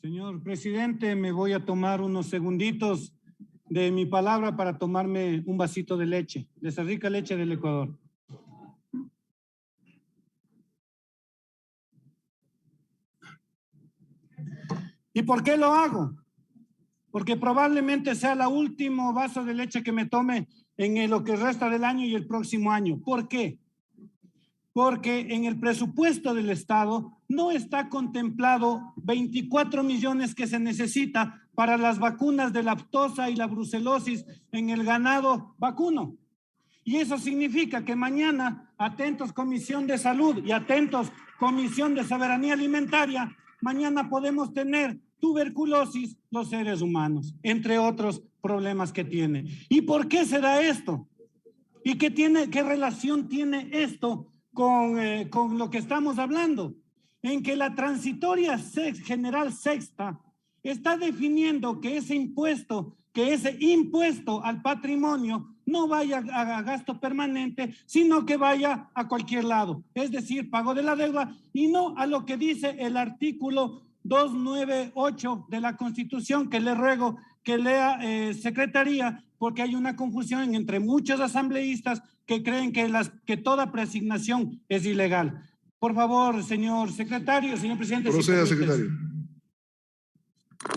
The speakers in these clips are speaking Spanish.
Señor presidente, me voy a tomar unos segunditos de mi palabra para tomarme un vasito de leche, de esa rica leche del Ecuador. ¿Y por qué lo hago? Porque probablemente sea el último vaso de leche que me tome en lo que resta del año y el próximo año. ¿Por qué? Porque en el presupuesto del Estado no está contemplado 24 millones que se necesita para las vacunas de la aftosa y la brucelosis en el ganado vacuno. Y eso significa que mañana, atentos Comisión de Salud y atentos Comisión de Soberanía Alimentaria, mañana podemos tener tuberculosis los seres humanos, entre otros problemas que tiene. ¿Y por qué se da esto? ¿Y qué relación tiene esto con lo que estamos hablando? En que la transitoria general sexta está definiendo que ese impuesto al patrimonio no vaya a gasto permanente, sino que vaya a cualquier lado, es decir, pago de la deuda, y no a lo que dice el artículo 298 de la Constitución, que le ruego que lea Secretaría, porque hay una confusión entre muchos asambleístas que creen que toda preasignación es ilegal. Por favor, señor secretario, señor presidente. Proceda, secretario.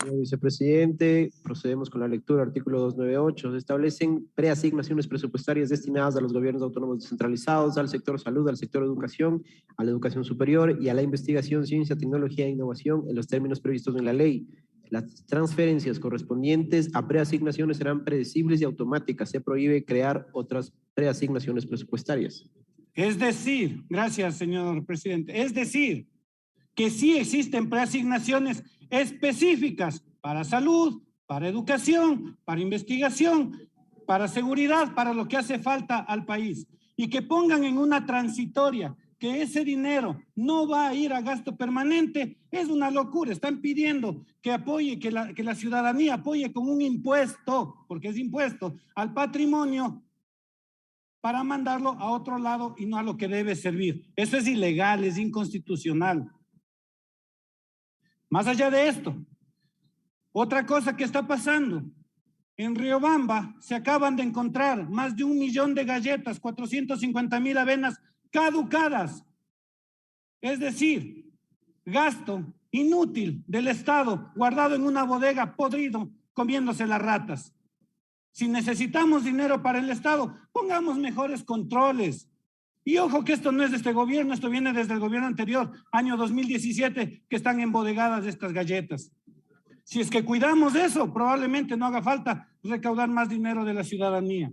Señor vicepresidente, procedemos con la lectura. Artículo 298. Se establecen preasignaciones presupuestarias destinadas a los gobiernos autónomos descentralizados, al sector salud, al sector educación, a la educación superior y a la investigación, ciencia, tecnología e innovación en los términos previstos en la ley. Las transferencias correspondientes a preasignaciones serán predecibles y automáticas. Se prohíbe crear otras preasignaciones presupuestarias. Es decir, gracias, señor presidente, es decir, que sí existen preasignaciones específicas para salud, para educación, para investigación, para seguridad, para lo que hace falta al país, y que pongan en una transitoria que ese dinero no va a ir a gasto permanente, es una locura. Están pidiendo que apoye, que la ciudadanía apoye con un impuesto, porque es impuesto, al patrimonio, para mandarlo a otro lado y no a lo que debe servir. Eso es ilegal, es inconstitucional. Más allá de esto, otra cosa que está pasando, en Riobamba se acaban de encontrar más de 1 millón de galletas, 450,000 avenas caducadas. Es decir, gasto inútil del Estado guardado en una bodega podrido, comiéndose las ratas. Si necesitamos dinero para el Estado, pongamos mejores controles. Y ojo que esto no es de este gobierno, esto viene desde el gobierno anterior, año 2017, que están embodegadas estas galletas. Si es que cuidamos eso, probablemente no haga falta recaudar más dinero de la ciudadanía.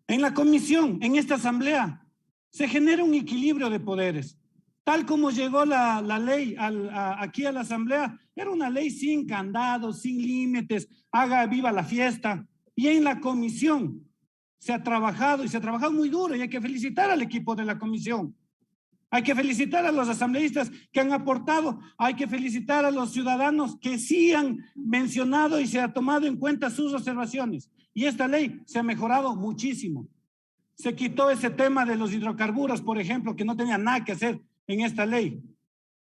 En la comisión, en esta asamblea, se genera un equilibrio de poderes. Tal como llegó la ley aquí a la asamblea, era una ley sin candados, sin límites, haga viva la fiesta. Y en la comisión se ha trabajado y se ha trabajado muy duro, y hay que felicitar al equipo de la comisión. Hay que felicitar a los asambleístas que han aportado, hay que felicitar a los ciudadanos que sí han mencionado y se ha tomado en cuenta sus observaciones. Y esta ley se ha mejorado muchísimo. Se quitó ese tema de los hidrocarburos, por ejemplo, que no tenía nada que hacer en esta ley.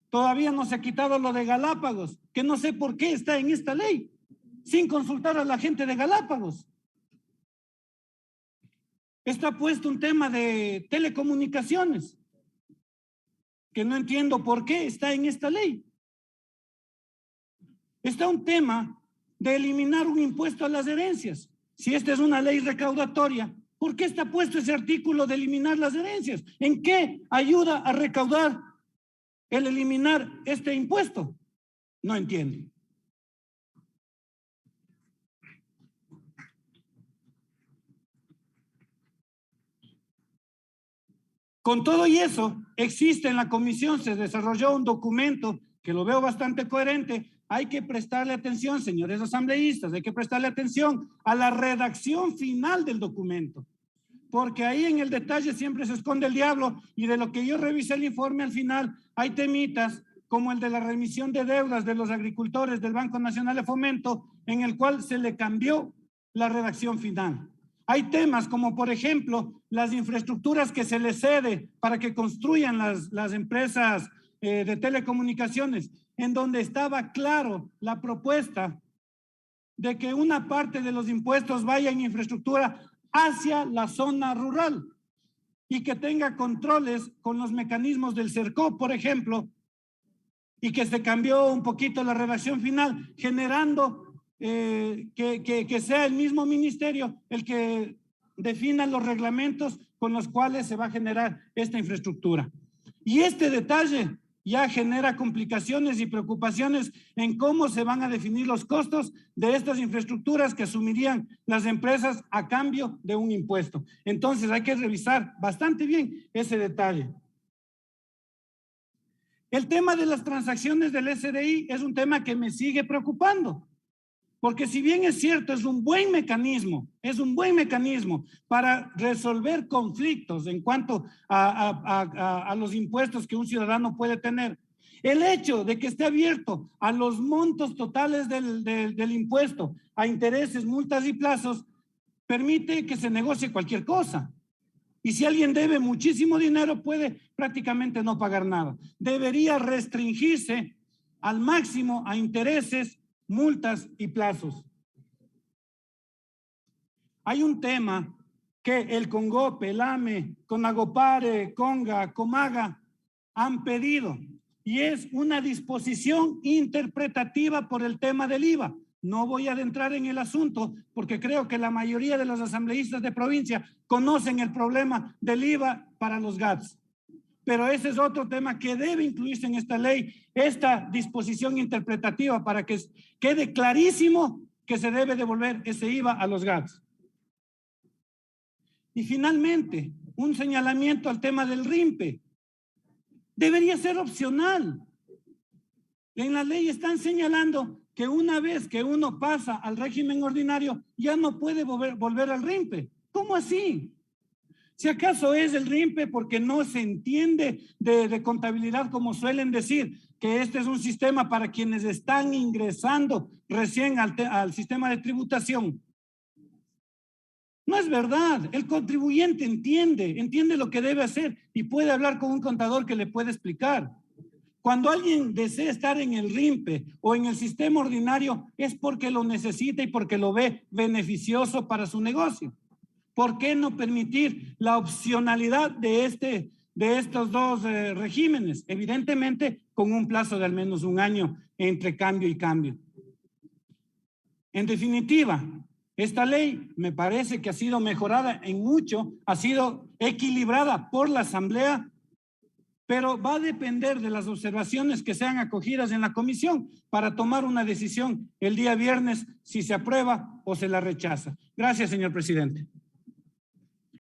Todavía no se ha quitado lo de Galápagos, que no sé por qué está en esta ley, sin consultar a la gente de Galápagos. Está puesto un tema de telecomunicaciones, que no entiendo por qué está en esta ley. Está un tema de eliminar un impuesto a las herencias. Si esta es una ley recaudatoria, ¿por qué está puesto ese artículo de eliminar las herencias? ¿En qué ayuda a recaudar el eliminar este impuesto? No entiendo. Con todo y eso, existe en la comisión, se desarrolló un documento que lo veo bastante coherente. Hay que prestarle atención, señores asambleístas, hay que prestarle atención a la redacción final del documento, porque ahí en el detalle siempre se esconde el diablo, y de lo que yo revisé el informe al final, hay temitas como el de la remisión de deudas de los agricultores del Banco Nacional de Fomento, en el cual se le cambió la redacción final. Hay temas como, por ejemplo, las infraestructuras que se les cede para que construyan las empresas de telecomunicaciones, en donde estaba claro la propuesta de que una parte de los impuestos vaya en infraestructura hacia la zona rural y que tenga controles con los mecanismos del CERCOP, por ejemplo, y que se cambió un poquito la redacción final, generando que sea el mismo ministerio el que defina los reglamentos con los cuales se va a generar esta infraestructura. Y este detalle ya genera complicaciones y preocupaciones en cómo se van a definir los costos de estas infraestructuras que asumirían las empresas a cambio de un impuesto. Entonces hay que revisar bastante bien ese detalle. El tema de las transacciones del SDI es un tema que me sigue preocupando. Porque si bien es cierto, es un buen mecanismo para resolver conflictos en cuanto a los impuestos que un ciudadano puede tener, el hecho de que esté abierto a los montos totales del impuesto, a intereses, multas y plazos, permite que se negocie cualquier cosa. Y si alguien debe muchísimo dinero, puede prácticamente no pagar nada. Debería restringirse al máximo a intereses, multas y plazos. Hay un tema que el CONGOPE, el AME, CONAGOPARE, CONGA, COMAGA han pedido y es una disposición interpretativa por el tema del IVA. No voy a adentrar en el asunto porque creo que la mayoría de los asambleístas de provincia conocen el problema del IVA para los GATS. Pero ese es otro tema que debe incluirse en esta ley, esta disposición interpretativa para que quede clarísimo que se debe devolver ese IVA a los GATS. Y finalmente, un señalamiento al tema del RIMPE. Debería ser opcional. En la ley están señalando que una vez que uno pasa al régimen ordinario, ya no puede volver al RIMPE. ¿Cómo así? Si acaso es el RIMPE porque no se entiende de contabilidad, como suelen decir, que este es un sistema para quienes están ingresando recién al sistema de tributación. No es verdad, el contribuyente entiende lo que debe hacer y puede hablar con un contador que le puede explicar. Cuando alguien desea estar en el RIMPE o en el sistema ordinario es porque lo necesita y porque lo ve beneficioso para su negocio. ¿Por qué no permitir la opcionalidad de estos dos regímenes? Evidentemente, con un plazo de al menos un año entre cambio y cambio. En definitiva, esta ley me parece que ha sido mejorada en mucho, ha sido equilibrada por la Asamblea, pero va a depender de las observaciones que sean acogidas en la comisión para tomar una decisión el día viernes si se aprueba o se la rechaza. Gracias, señor presidente.